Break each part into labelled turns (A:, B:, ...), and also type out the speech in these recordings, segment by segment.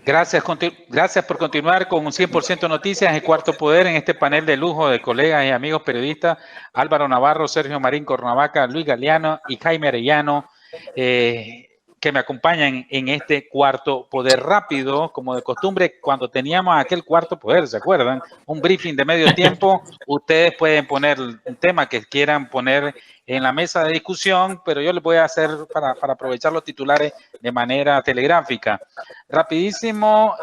A: Gracias por continuar con un 100% Noticias, el Cuarto Poder, en este panel de lujo de colegas y amigos periodistas, Álvaro Navarro, Sergio Marín Cornavaca, Luis Galeano y Jaime Arellano, que me acompañan en este Cuarto Poder rápido, como de costumbre, cuando teníamos aquel Cuarto Poder, ¿se acuerdan? Un briefing de medio tiempo, ustedes pueden poner un tema que quieran poner en la mesa de discusión, pero yo les voy a hacer para aprovechar los titulares de manera telegráfica. Rapidísimo,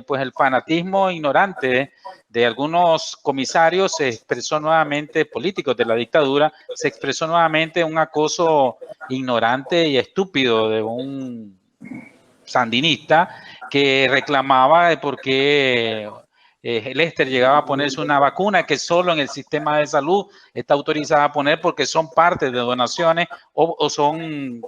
A: pues el fanatismo ignorante de algunos comisarios se expresó nuevamente, políticos de la dictadura, se expresó nuevamente un acoso ignorante y estúpido de un sandinista que reclamaba de por qué Lester llegaba a ponerse una vacuna que solo en el sistema de salud está autorizada a poner porque son parte de donaciones o son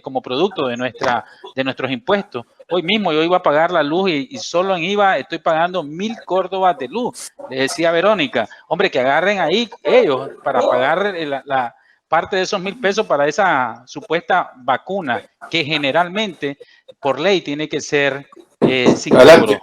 A: como producto de nuestros impuestos. Hoy mismo yo iba a pagar la luz y solo en IVA estoy pagando 1,000 córdobas de luz. Le decía a Verónica, hombre, que agarren ahí ellos para pagar la parte de esos 1,000 pesos para esa supuesta vacuna que generalmente por ley tiene que ser sin cobro.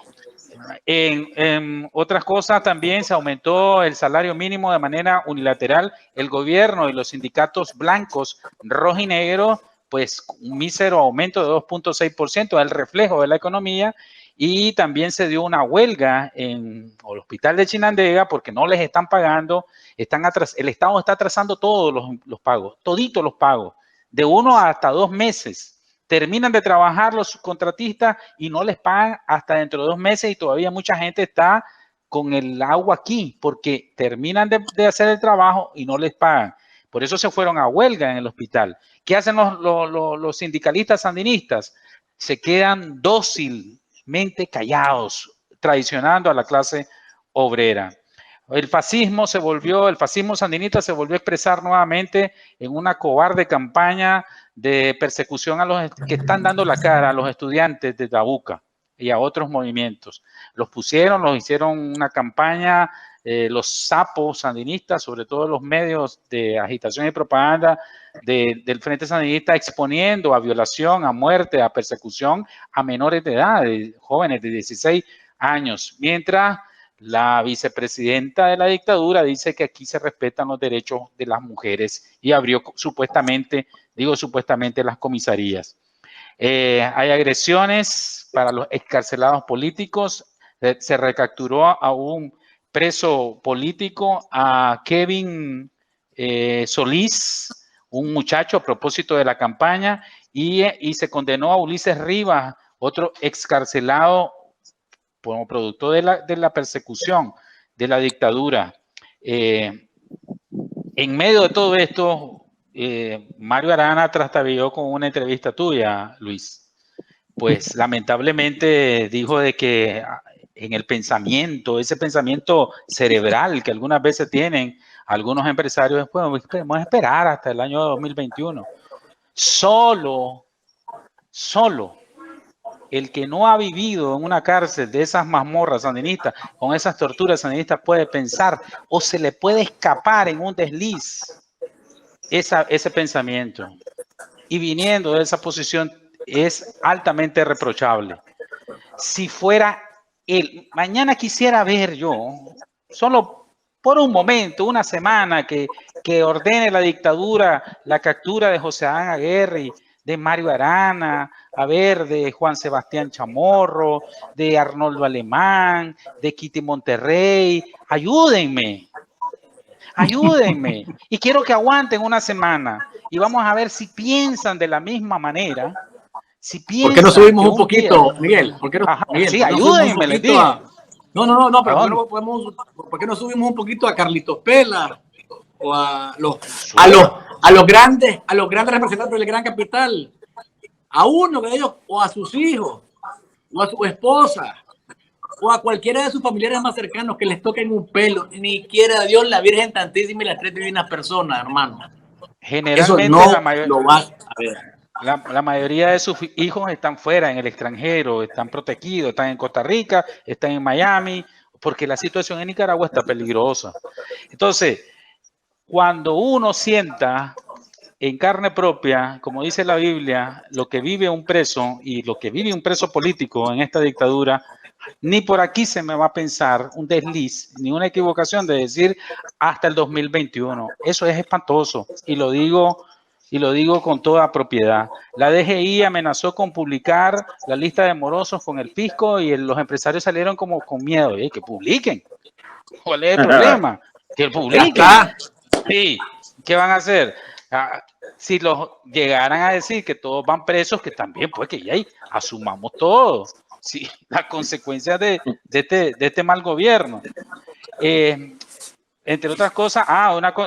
A: En otras cosas también se aumentó el salario mínimo de manera unilateral. El gobierno y los sindicatos blancos, rojo y negro, pues un mísero aumento de 2.6%, el reflejo de la economía. Y también se dio una huelga en el hospital de Chinandega porque no les están pagando, el Estado está atrasando todos los pagos, toditos los pagos, de 1 hasta 2 meses. Terminan de trabajar los subcontratistas y no les pagan hasta dentro de 2 meses y todavía mucha gente está con el agua aquí porque terminan de hacer el trabajo y no les pagan. Por eso se fueron a huelga en el hospital. ¿Qué hacen los sindicalistas sandinistas? Se quedan dócilmente callados, traicionando a la clase obrera. El fascismo sandinista se volvió a expresar nuevamente en una cobarde campaña de persecución a los que están dando la cara a los estudiantes de Tabuca y a otros movimientos. Los hicieron una campaña, los sapos sandinistas, sobre todo los medios de agitación y propaganda del Frente Sandinista, exponiendo a violación, a muerte, a persecución a menores de edad, jóvenes de 16 años, mientras la vicepresidenta de la dictadura dice que aquí se respetan los derechos de las mujeres y abrió supuestamente las comisarías. Hay agresiones para los excarcelados políticos. Se recapturó a un preso político, a Kevin Solís, un muchacho a propósito de la campaña, y se condenó a Ulises Rivas, otro excarcelado como producto de la persecución de la dictadura. En medio de todo esto, Mario Arana trastabilló con una entrevista tuya, Luis. Pues lamentablemente dijo de que en el pensamiento, ese pensamiento cerebral que algunas veces tienen algunos empresarios, pues podemos esperar hasta el año 2021. Solo el que no ha vivido en una cárcel de esas mazmorras sandinistas, con esas torturas sandinistas, puede pensar o se le puede escapar en un desliz ese pensamiento. Y viniendo de esa posición es altamente reprochable. Si fuera él, mañana quisiera ver yo, solo por un momento, una semana, que ordene la dictadura la captura de José Adán Aguirre, de Mario Arana, de Juan Sebastián Chamorro, de Arnoldo Alemán, de Kitty Monterrey. Ayúdenme. Y quiero que aguanten una semana y vamos a ver si piensan de la misma manera. Si piensan,
B: ¿por qué no subimos un poquito, Miguel? ¿Por qué no, Miguel,
A: sí, ayúdenme, les dije.
B: No, pero ¿por qué no subimos un poquito a Carlitos Pela o a los grandes representantes del gran capital? A uno de ellos, o a sus hijos, o a su esposa, o a cualquiera de sus familiares más cercanos que les toquen un pelo, ni quiera Dios, la Virgen Santísima y las tres divinas personas, hermano.
A: Generalmente
B: eso no lo vas a ver.
A: La mayoría de sus hijos están fuera, en el extranjero, están protegidos, están en Costa Rica, están en Miami, porque la situación en Nicaragua está peligrosa. Entonces, cuando uno sienta en carne propia, como dice la Biblia, lo que vive un preso y lo que vive un preso político en esta dictadura, ni por aquí se me va a pensar un desliz, ni una equivocación de decir hasta el 2021. Eso es espantoso y lo digo con toda propiedad. La DGI amenazó con publicar la lista de morosos con el fisco y los empresarios salieron como con miedo. Que publiquen. ¿Cuál es el problema? Que publiquen. Sí, ¿qué van a hacer? Si los llegaran a decir que todos van presos, que también, pues que ya asumamos todo. Sí, las consecuencias de este mal gobierno. Entre otras cosas,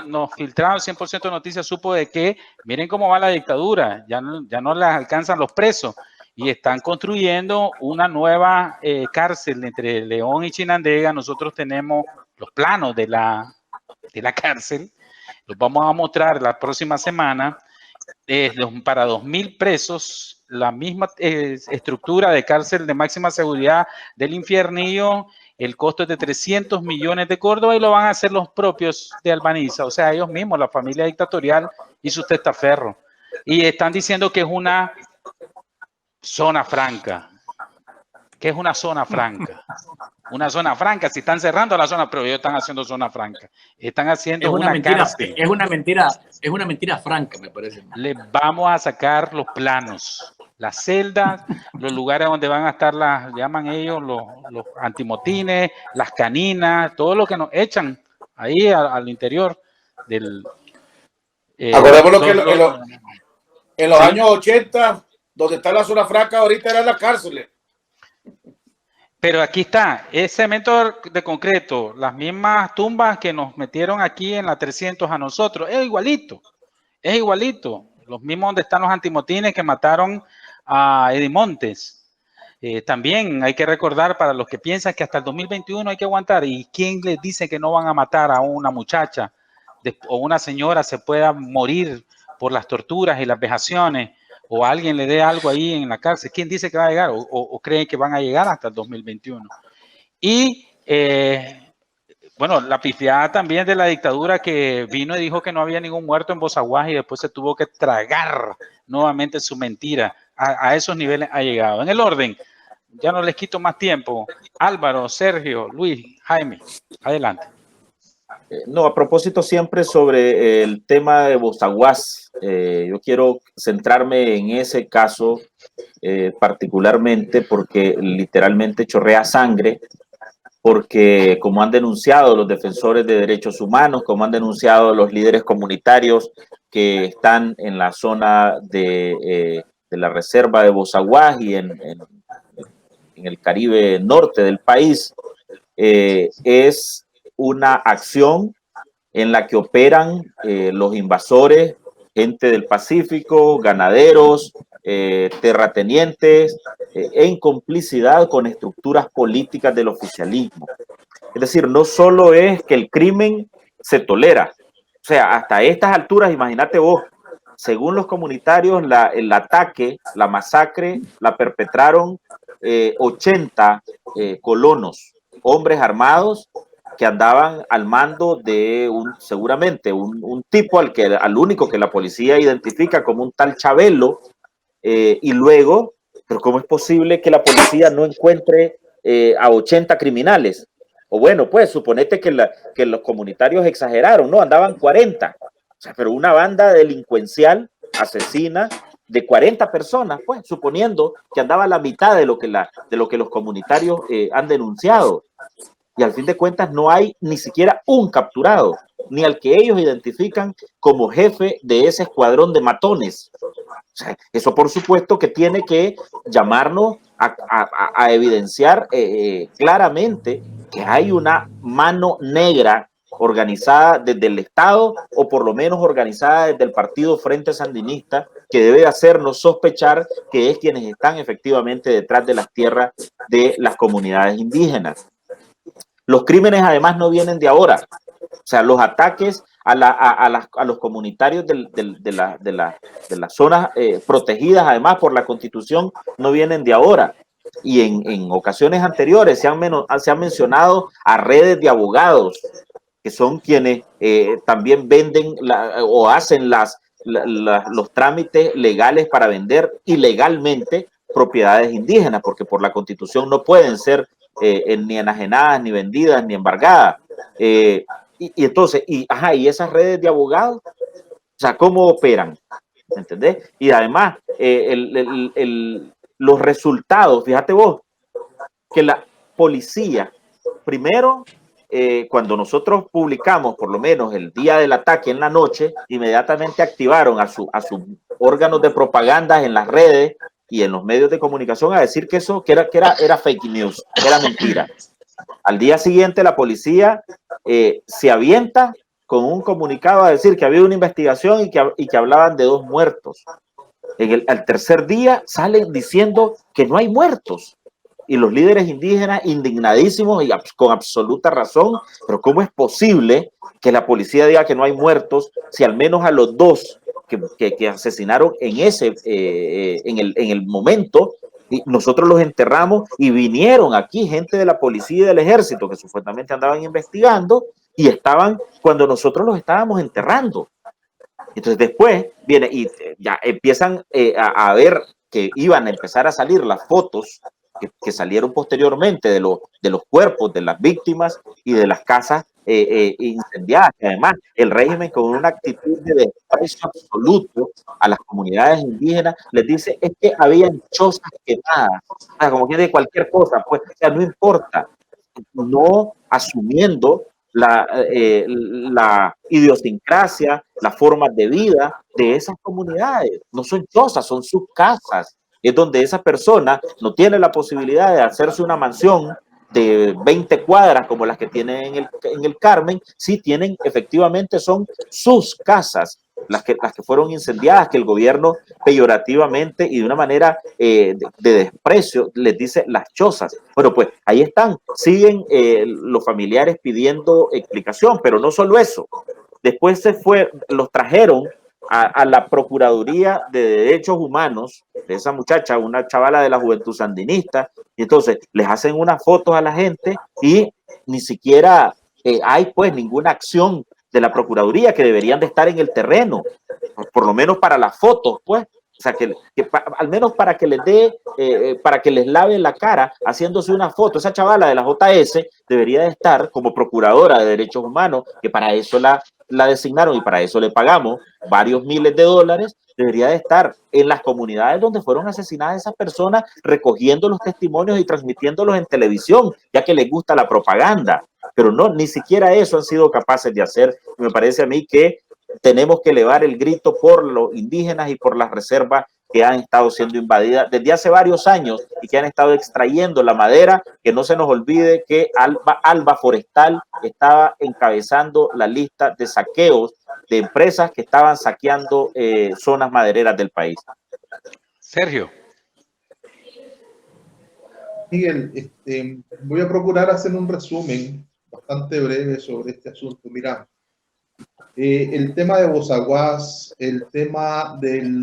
A: nos filtraron 100% de noticias, supo de que, miren cómo va la dictadura, ya no les alcanzan los presos y están construyendo una nueva cárcel entre León y Chinandega. Nosotros tenemos los planos de la cárcel, los vamos a mostrar la próxima semana, para 2.000 presos, la misma estructura de cárcel de máxima seguridad del Infiernillo. El costo es de 300 millones de Córdoba y lo van a hacer los propios de Albaniza, o sea, ellos mismos, la familia dictatorial y sus testaferros. Y están diciendo que es una zona franca. ¿Qué es una zona franca? Una zona franca, si están cerrando la zona, pero ellos están haciendo zona franca. Están haciendo una
B: mentira,
A: cárcel.
B: Es una mentira franca, me parece.
A: Les vamos a sacar los planos, las celdas, los lugares donde van a estar llaman ellos los antimotines, las caninas, todo lo que nos echan ahí al interior del...
C: Acordémonos que en los años 80, donde está la zona franca, ahorita eran las cárceles.
A: Pero aquí está, es cemento de concreto, las mismas tumbas que nos metieron aquí en la 300 a nosotros, es igualito, los mismos donde están los antimotines que mataron a Eddie Montes. También hay que recordar para los que piensan que hasta el 2021 hay que aguantar, y quién les dice que no van a matar a una muchacha o una señora se pueda morir por las torturas y las vejaciones, o alguien le dé algo ahí en la cárcel. ¿Quién dice que va a llegar? ¿O creen que van a llegar hasta el 2021? Y, bueno, la pifiada también de la dictadura que vino y dijo que no había ningún muerto en Bozaguas y después se tuvo que tragar nuevamente su mentira. A esos niveles ha llegado. En el orden, ya no les quito más tiempo. Álvaro, Sergio, Luis, Jaime, adelante.
D: No, a propósito siempre sobre el tema de Bozaguas, yo quiero centrarme en ese caso particularmente porque literalmente chorrea sangre, porque como han denunciado los defensores de derechos humanos, como han denunciado los líderes comunitarios que están en la zona de la reserva de Bozaguas y en el Caribe norte del país, es una acción en la que operan los invasores, gente del Pacífico, ganaderos, terratenientes, en complicidad con estructuras políticas del oficialismo. Es decir, no solo es que el crimen se tolera, o sea, hasta estas alturas, imagínate vos, según los comunitarios, el ataque, la masacre, la perpetraron 80 colonos, hombres armados, que andaban al mando de seguramente un tipo al único que la policía identifica como un tal Chabelo, y luego, pero ¿cómo es posible que la policía no encuentre a 80 criminales? O bueno, pues suponete que los comunitarios exageraron, ¿no? Andaban 40, o sea, pero una banda delincuencial, asesina, de 40 personas, pues, suponiendo que andaba la mitad de lo que los comunitarios han denunciado. Y al fin de cuentas no hay ni siquiera un capturado, ni al que ellos identifican como jefe de ese escuadrón de matones. O sea, eso por supuesto que tiene que llamarnos a evidenciar claramente que hay una mano negra organizada desde el Estado, o por lo menos organizada desde el Partido Frente Sandinista, que debe hacernos sospechar que es quienes están efectivamente detrás de las tierras de las comunidades indígenas. Los crímenes además no vienen de ahora, o sea, los ataques a los comunitarios de las zonas protegidas además por la Constitución no vienen de ahora. Y en ocasiones anteriores se han mencionado a redes de abogados, que son quienes también venden o hacen las los trámites legales para vender ilegalmente propiedades indígenas, porque por la Constitución no pueden ser ni enajenadas, ni vendidas, ni embargadas. Y entonces, y esas redes de abogados, o sea, ¿cómo operan? ¿Entendés? Y además, los resultados, fíjate vos, que la policía, primero, cuando nosotros publicamos, por lo menos el día del ataque en la noche, inmediatamente activaron a sus órganos de propaganda en las redes y en los medios de comunicación a decir que eso era fake news, que era mentira. Al día siguiente la policía se avienta con un comunicado a decir que había una investigación y que hablaban de 2 muertos. Al tercer día salen diciendo que no hay muertos. Y los líderes indígenas indignadísimos y con absoluta razón, pero ¿cómo es posible que la policía diga que no hay muertos si al menos a los 2 que asesinaron en el momento, y nosotros los enterramos y vinieron aquí gente de la policía y del ejército que supuestamente andaban investigando y estaban cuando nosotros los estábamos enterrando? Entonces después viene y ya empiezan a ver que iban a empezar a salir las fotos que salieron posteriormente de los cuerpos de las víctimas y de las casas incendiadas. Además, el régimen, con una actitud de desprecio absoluto a las comunidades indígenas, les dice es que habían chozas quemadas, o sea, como que de cualquier cosa, pues, o sea, no importa, no asumiendo la idiosincrasia, las formas de vida de esas comunidades. No son chozas, son sus casas. Es donde esa persona no tiene la posibilidad de hacerse una mansión de 20 cuadras como las que tienen en el Carmen. Sí tienen, efectivamente, son sus casas las que fueron incendiadas, que el gobierno peyorativamente y de una manera de desprecio les dice las chozas. Bueno, pues ahí están, siguen los familiares pidiendo explicación, pero no solo eso. Después los trajeron a la Procuraduría de Derechos Humanos de esa muchacha, una chavala de la Juventud Sandinista, y entonces les hacen unas fotos a la gente y ni siquiera hay pues ninguna acción de la Procuraduría, que deberían de estar en el terreno, por lo menos para las fotos, pues. O sea, al menos para que les para que les lave la cara haciéndose una foto. Esa chavala de la JS debería de estar como procuradora de derechos humanos, que para eso la designaron y para eso le pagamos varios miles de dólares. Debería de estar en las comunidades donde fueron asesinadas esas personas, recogiendo los testimonios y transmitiéndolos en televisión, ya que les gusta la propaganda. Pero no, ni siquiera eso han sido capaces de hacer. Me parece a mí que tenemos que elevar el grito por los indígenas y por las reservas que han estado siendo invadidas desde hace varios años y que han estado extrayendo la madera. Que no se nos olvide que Alba Forestal estaba encabezando la lista de saqueos de empresas que estaban saqueando zonas madereras del país.
A: Sergio.
E: Miguel, voy a procurar hacer un resumen bastante breve sobre este asunto. Mira, el tema de Bozaguas, el tema del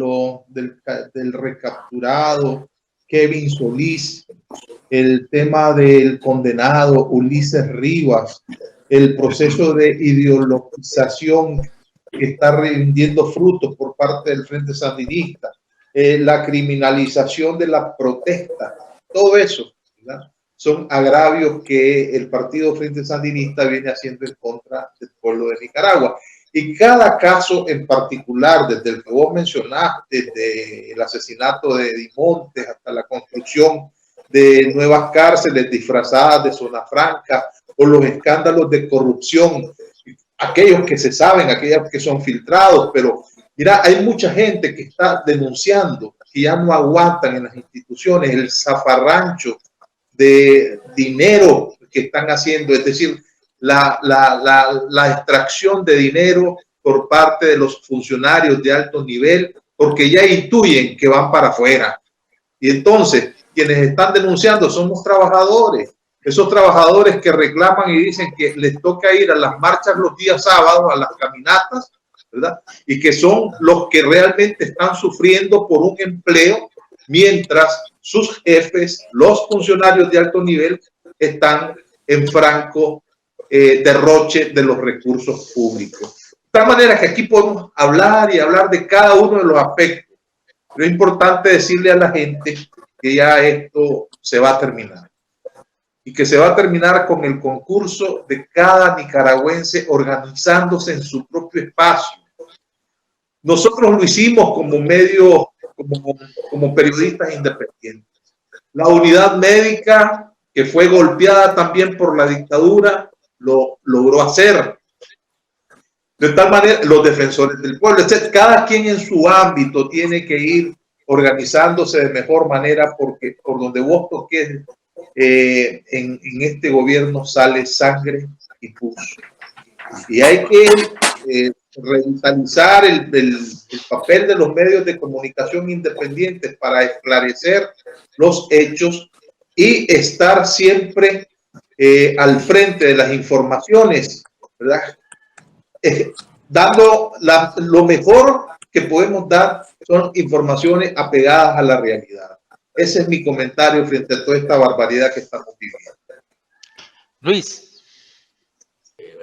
E: recapturado Kevin Solís, el tema del condenado Ulises Rivas, el proceso de ideologización que está rindiendo frutos por parte del Frente Sandinista, la criminalización de la protesta, todo eso, ¿verdad?, son agravios que el partido Frente Sandinista viene haciendo en contra del pueblo de Nicaragua. Y cada caso en particular, desde el que vos mencionaste, desde el asesinato de Dimontes hasta la construcción de nuevas cárceles disfrazadas de zona franca, o los escándalos de corrupción, aquellos que se saben, aquellos que son filtrados, pero mira, hay mucha gente que está denunciando que ya no aguantan en las instituciones el zafarrancho de dinero que están haciendo, es decir, la extracción de dinero por parte de los funcionarios de alto nivel, porque ya intuyen que van para afuera. Y entonces, quienes están denunciando son los trabajadores, esos trabajadores que reclaman y dicen que les toca ir a las marchas los días sábados, a las caminatas, ¿verdad? Y que son los que realmente están sufriendo por un empleo, mientras sus jefes, los funcionarios de alto nivel, están en franco derroche de los recursos públicos. De tal manera que aquí podemos hablar y hablar de cada uno de los aspectos. Pero es importante decirle a la gente que ya esto se va a terminar. Y que se va a terminar con el concurso de cada nicaragüense organizándose en su propio espacio. Nosotros lo hicimos como medio, como periodistas independientes. La unidad médica, que fue golpeada también por la dictadura, lo logró hacer. De tal manera, los defensores del pueblo, cada quien en su ámbito tiene que ir organizándose de mejor manera, porque por donde vos toques en este gobierno sale sangre y pus. Y hay que revitalizar el papel de los medios de comunicación independientes para esclarecer los hechos y estar siempre al frente de las informaciones, ¿verdad? Dando lo mejor que podemos dar son informaciones apegadas a la realidad. Ese es mi comentario frente a toda esta barbaridad que estamos viviendo.
A: Luis.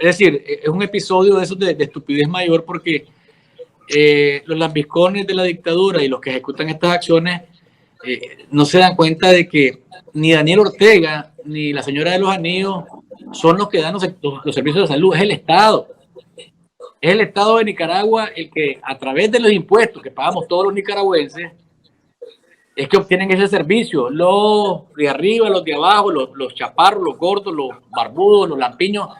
B: Es decir, es un episodio de esos de estupidez mayor, porque los lambiscones de la dictadura y los que ejecutan estas acciones no se dan cuenta de que ni Daniel Ortega ni la señora de los Anillos son los que dan los servicios de salud, es el Estado. Es el Estado de Nicaragua el que, a través de los impuestos que pagamos todos los nicaragüenses, es que obtienen ese servicio. Los de arriba, los de abajo, los chaparros, los gordos, los barbudos, los lampiños,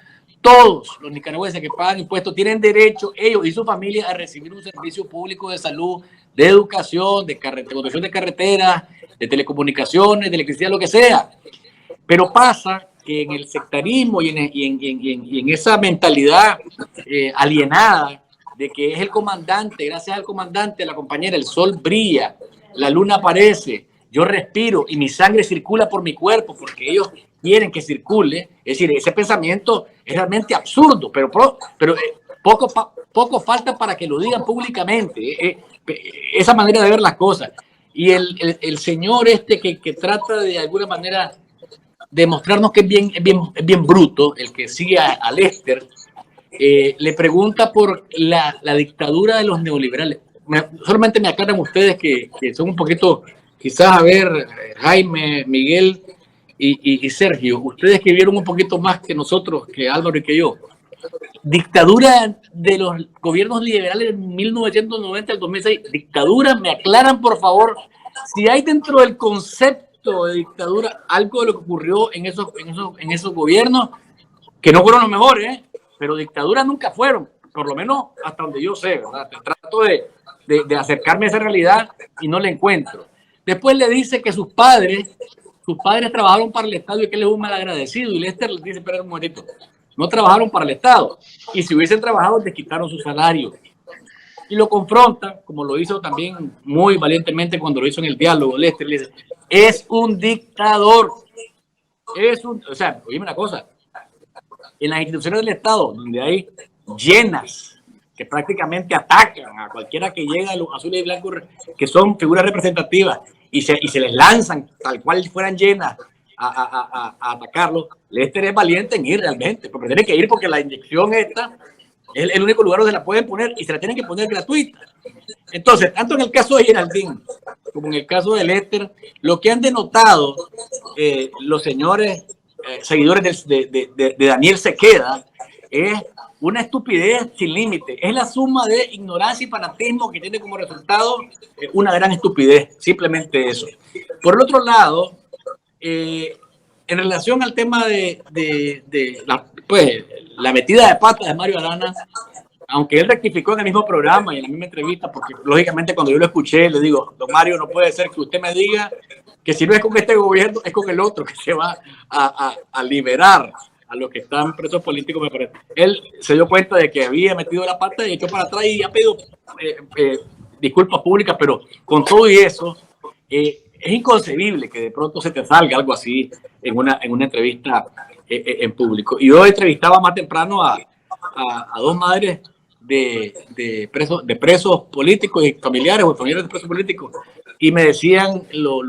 B: todos los nicaragüenses que pagan impuestos tienen derecho, ellos y su familia, a recibir un servicio público de salud, de educación, de construcción de carreteras, de telecomunicaciones, de electricidad, lo que sea. Pero pasa que en el sectarismo y en esa mentalidad alienada de que es el comandante, gracias al comandante, la compañera, el sol brilla, la luna aparece, yo respiro y mi sangre circula por mi cuerpo porque ellos quieren que circule. Es decir, ese pensamiento es realmente absurdo, pero poco falta para que lo digan públicamente, esa manera de ver las cosas. Y el señor que trata de alguna manera demostrarnos que es bien bruto, el que sigue a Lester, le pregunta por la dictadura de los neoliberales. Solamente me aclaran ustedes que son un poquito, quizás, a ver, Jaime, Miguel y Sergio, ustedes que vieron un poquito más que nosotros, que Álvaro y que yo. Dictadura de los gobiernos liberales de 1990 al 2006. Dictadura, me aclaran por favor si hay dentro del concepto de dictadura algo de lo que ocurrió en esos gobiernos, que no fueron los mejores, pero dictaduras nunca fueron, por lo menos hasta donde yo sé, ¿verdad? Trato de acercarme a esa realidad y no la encuentro. Después le dice que sus padres trabajaron para el Estado y que él es un malagradecido, y Lester le dice, espera un momentito, no trabajaron para el Estado, y si hubiesen trabajado les quitaron su salario. Y lo confronta, como lo hizo también muy valientemente cuando lo hizo en el diálogo. Lester le dice, es un dictador, o sea, oíme una cosa, en las instituciones del Estado, donde hay llenas que prácticamente atacan a cualquiera que llega a los azules y blancos, que son figuras representativas, y se les lanzan tal cual fueran llenas a atacarlos, Lester es valiente en ir realmente, porque tiene que ir porque la inyección esta es el único lugar donde la pueden poner y se la tienen que poner gratuita. Entonces, tanto en el caso de Geraldine como en el caso de Lester, lo que han denotado los señores seguidores de Daniel Sequeda es una estupidez sin límite. Es la suma de ignorancia y fanatismo que tiene como resultado una gran estupidez. Simplemente eso. Por el otro lado, en relación al tema de la metida de pata de Mario Arana, aunque él rectificó en el mismo programa y en la misma entrevista, porque lógicamente cuando yo lo escuché, le digo, don Mario, no puede ser que usted me diga que si no es con este gobierno, es con el otro que se va a liberar a los que están presos políticos, me parece. Él se dio cuenta de que había metido la pata y echó para atrás y ha pedido disculpas públicas, pero con todo y eso, es inconcebible que de pronto se te salga algo así en una entrevista en público. Y yo entrevistaba más temprano a dos madres de presos políticos y familiares o familiares de presos políticos, y me decían lo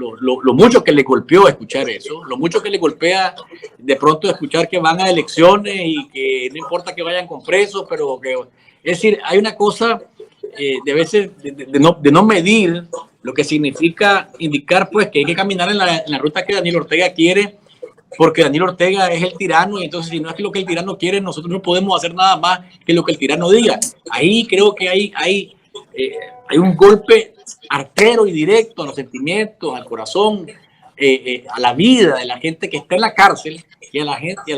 B: mucho que le golpeó escuchar eso, lo mucho que le golpea de pronto escuchar que van a elecciones y que no importa que vayan con presos, pero que Es decir, hay una cosa de veces de no medir lo que significa indicar pues que hay que caminar en la ruta que Daniel Ortega quiere, porque Daniel Ortega es el tirano, y entonces si no es que lo que el tirano quiere, nosotros no podemos hacer nada más que lo que el tirano diga. Ahí creo que hay un golpe artero y directo a los sentimientos, al corazón, a la vida de la gente que está en la cárcel, y a la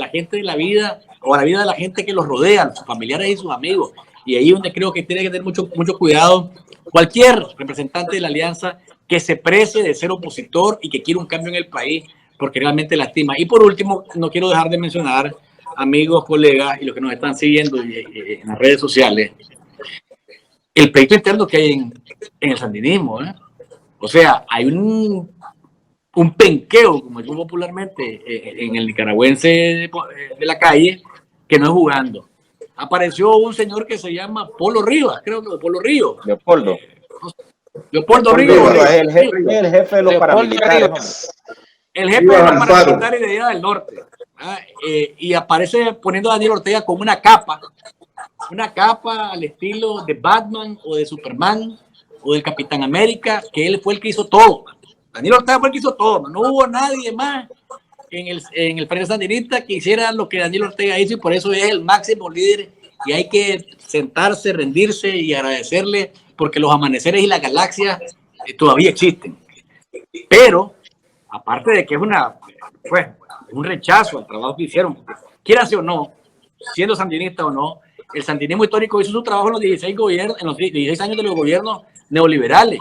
B: gente de la vida, o a la vida de la gente que los rodea, sus familiares y sus amigos. Y ahí es donde creo que tiene que tener mucho cuidado cualquier representante de la alianza que se precie de ser opositor y que quiere un cambio en el país, porque realmente lastima. Y por último, no quiero dejar de mencionar, amigos, colegas y los que nos están siguiendo en las redes sociales, el pleito interno que hay en el sandinismo. O sea, hay un penqueo, como digo popularmente, en el nicaragüense de la calle, que no es jugando. Apareció un señor que se llama Polo Rivas, creo que Polo Ríos. Leopoldo Ríos.
D: El jefe de los paramilitares.
B: El jefe de los paramilitares de Allá del Norte. Y aparece poniendo a Daniel Ortega con una capa al estilo de Batman o de Superman o del Capitán América, que él fue el que hizo todo. Daniel Ortega fue el que hizo todo. No hubo nadie más en el Frente Sandinista que hiciera lo que Daniel Ortega hizo, y por eso es el máximo líder, y hay que sentarse, rendirse y agradecerle, porque los amaneceres y las galaxias todavía existen. Pero aparte de que es un rechazo al trabajo que hicieron, quieras o no, siendo sandinista o no, el sandinismo histórico hizo su trabajo en los 16 años de los gobiernos neoliberales,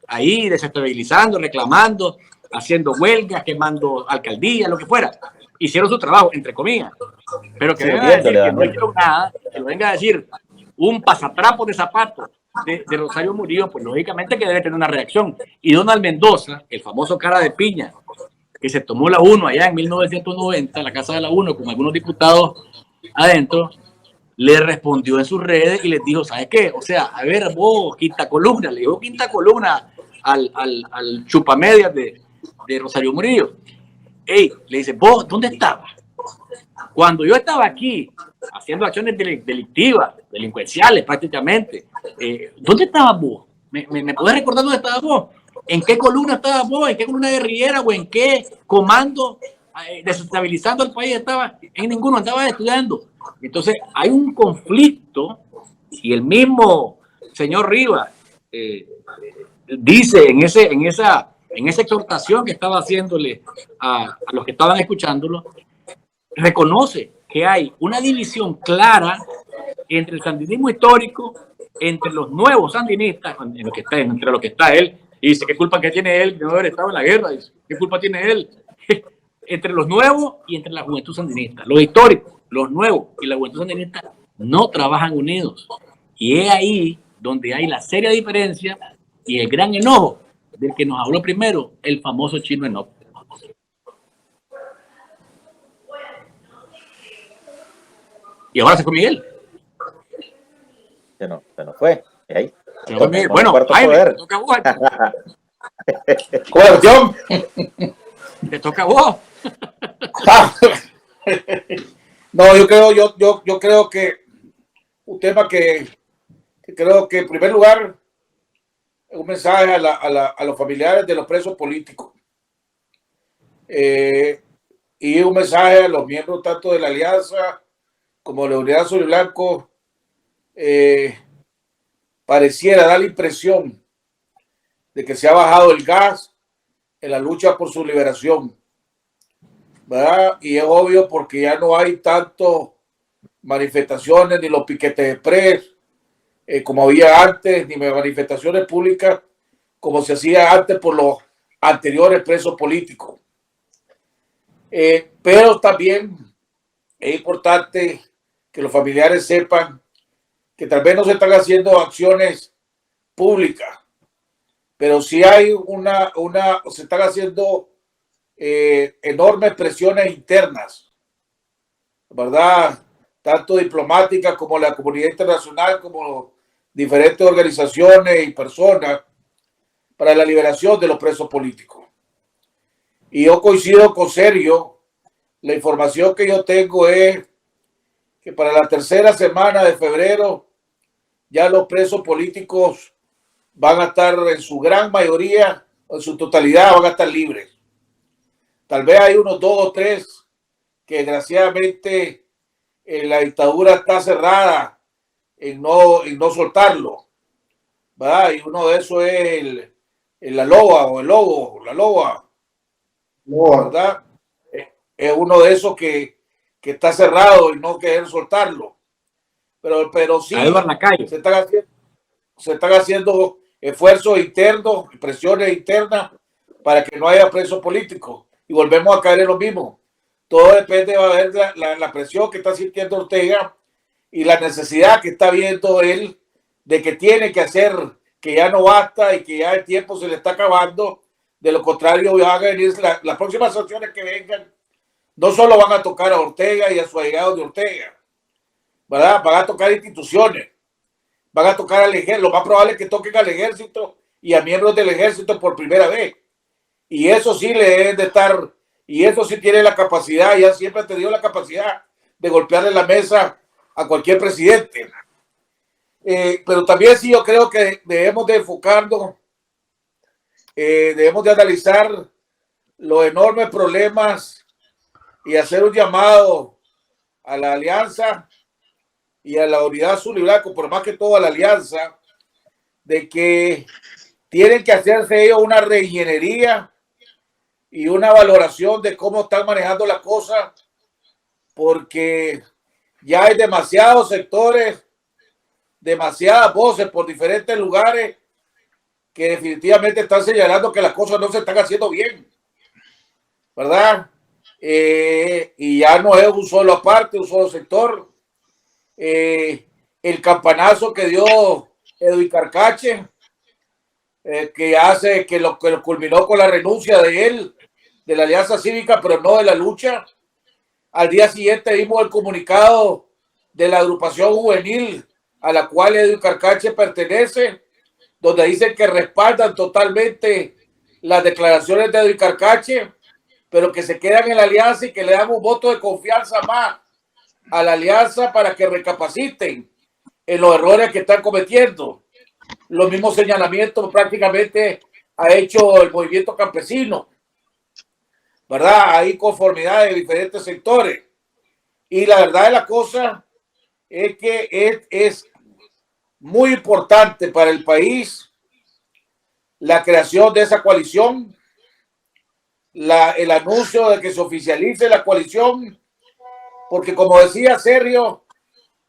B: ahí desestabilizando, reclamando, haciendo huelgas, quemando alcaldías, lo que fuera. Hicieron su trabajo, entre comillas. Pero que venga a decir que no hicieron nada, que lo venga a decir un pasatrapo de zapatos de Rosario Murillo, pues lógicamente que debe tener una reacción. Y Donald Mendoza, el famoso cara de piña, que se tomó la UNO allá en 1990, la Casa de la UNO, con algunos diputados adentro, le respondió en sus redes y les dijo, ¿sabes qué? O sea, a ver, vos, quinta columna, le dijo quinta columna al chupamedias de Rosario Murillo. Ey, le dice, vos, ¿dónde estabas? Cuando yo estaba aquí haciendo acciones delictivas, delincuenciales prácticamente, ¿dónde estabas vos? ¿Me podés recordar dónde estabas vos? ¿En qué columna estabas vos? ¿En qué columna guerrillera o en qué comando desestabilizando el país estabas? En ninguno, andabas estudiando. Entonces hay un conflicto, y el mismo señor Rivas dice en esa exhortación que estaba haciéndole a los que estaban escuchándolo, reconoce que hay una división clara entre el sandinismo histórico, entre los nuevos sandinistas, entre lo que está él, y dice, ¿qué culpa que tiene él de no haber estado en la guerra? Dice, ¿qué culpa tiene él? Entre los nuevos y entre la juventud sandinista. Los históricos, los nuevos y la juventud sandinista no trabajan unidos. Y es ahí donde hay la seria diferencia y el gran enojo del que nos habló primero, el famoso Chino Enoch. Y ahora se fue Miguel.
D: Se nos fue. Ahí.
B: Se fue Miguel. Bueno, Jaime, te toca a vos.
C: Coerción.
B: Te toca a vos.
C: No, yo creo que un tema que creo que en primer lugar un mensaje a los familiares de los presos políticos, y un mensaje a los miembros tanto de la Alianza como de la Unidad Azul y Blanco. Pareciera dar la impresión de que se ha bajado el gas en la lucha por su liberación, ¿verdad? Y es obvio porque ya no hay tanto manifestaciones ni los piquetes de express como había antes, ni manifestaciones públicas como se hacía antes por los anteriores presos políticos. Pero también es importante que los familiares sepan que tal vez no se están haciendo acciones públicas, pero sí hay se están haciendo enormes presiones internas, ¿verdad? Tanto diplomáticas como la comunidad internacional, como diferentes organizaciones y personas para la liberación de los presos políticos. Y yo coincido con Sergio, la información que yo tengo es que para la tercera semana de febrero ya los presos políticos van a estar en su gran mayoría, en su totalidad, van a estar libres. Tal vez hay unos 2 o 3 que desgraciadamente la dictadura está cerrada en no soltarlo, ¿verdad? Y uno de esos es la loba o el lobo, la loba, ¿verdad? Es uno de esos que está cerrado y no querer soltarlo. Pero sí se están haciendo esfuerzos internos, presiones internas para que no haya presos políticos. Y volvemos a caer en lo mismo. Todo depende de la presión que está sintiendo Ortega y la necesidad que está viendo él de que tiene que hacer, que ya no basta y que ya el tiempo se le está acabando. De lo contrario, van a venir las próximas sanciones que vengan. No solo van a tocar a Ortega y a su allegado de Ortega, ¿verdad? Van a tocar instituciones, van a tocar al ejército. Lo más probable es que toquen al ejército y a miembros del ejército por primera vez. Y eso sí le deben de estar, y eso sí tiene la capacidad, ya siempre ha tenido la capacidad de golpearle la mesa a cualquier presidente. Pero también sí yo creo que debemos de enfocarnos, debemos de analizar los enormes problemas y hacer un llamado a la alianza y a la unidad azul y blanco, por más que todo a la alianza, de que tienen que hacerse ellos una reingeniería y una valoración de cómo están manejando las cosas, porque ya hay demasiados sectores, demasiadas voces por diferentes lugares que definitivamente están señalando que las cosas no se están haciendo bien, ¿verdad? Y ya no es un solo aparte, un solo sector. El campanazo que dio Edwin Carcache, que hace que lo culminó con la renuncia de él, de la Alianza Cívica, pero no de la lucha. Al día siguiente vimos el comunicado de la agrupación juvenil a la cual Edwin Carcache pertenece, donde dicen que respaldan totalmente las declaraciones de Edwin Carcache, pero que se quedan en la alianza y que le dan un voto de confianza más a la alianza para que recapaciten en los errores que están cometiendo. Los mismos señalamientos prácticamente ha hecho el movimiento campesino, ¿verdad? Hay conformidad de diferentes sectores. Y la verdad de la cosa es que es muy importante para el país la creación de esa coalición, el anuncio de que se oficialice la coalición, porque como decía Sergio,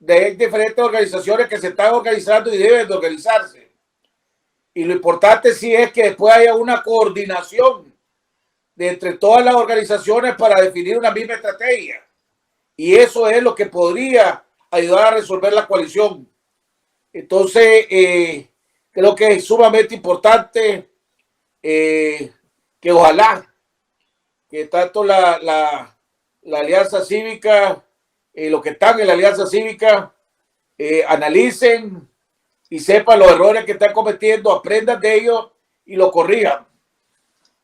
C: hay diferentes organizaciones que se están organizando y deben de organizarse. Y lo importante sí es que después haya una coordinación de entre todas las organizaciones para definir una misma estrategia. Y eso es lo que podría ayudar a resolver la coalición. Entonces, creo que es sumamente importante que ojalá que tanto la Alianza Cívica, los que están en la Alianza Cívica, analicen y sepan los errores que están cometiendo, aprendan de ellos y lo corrijan.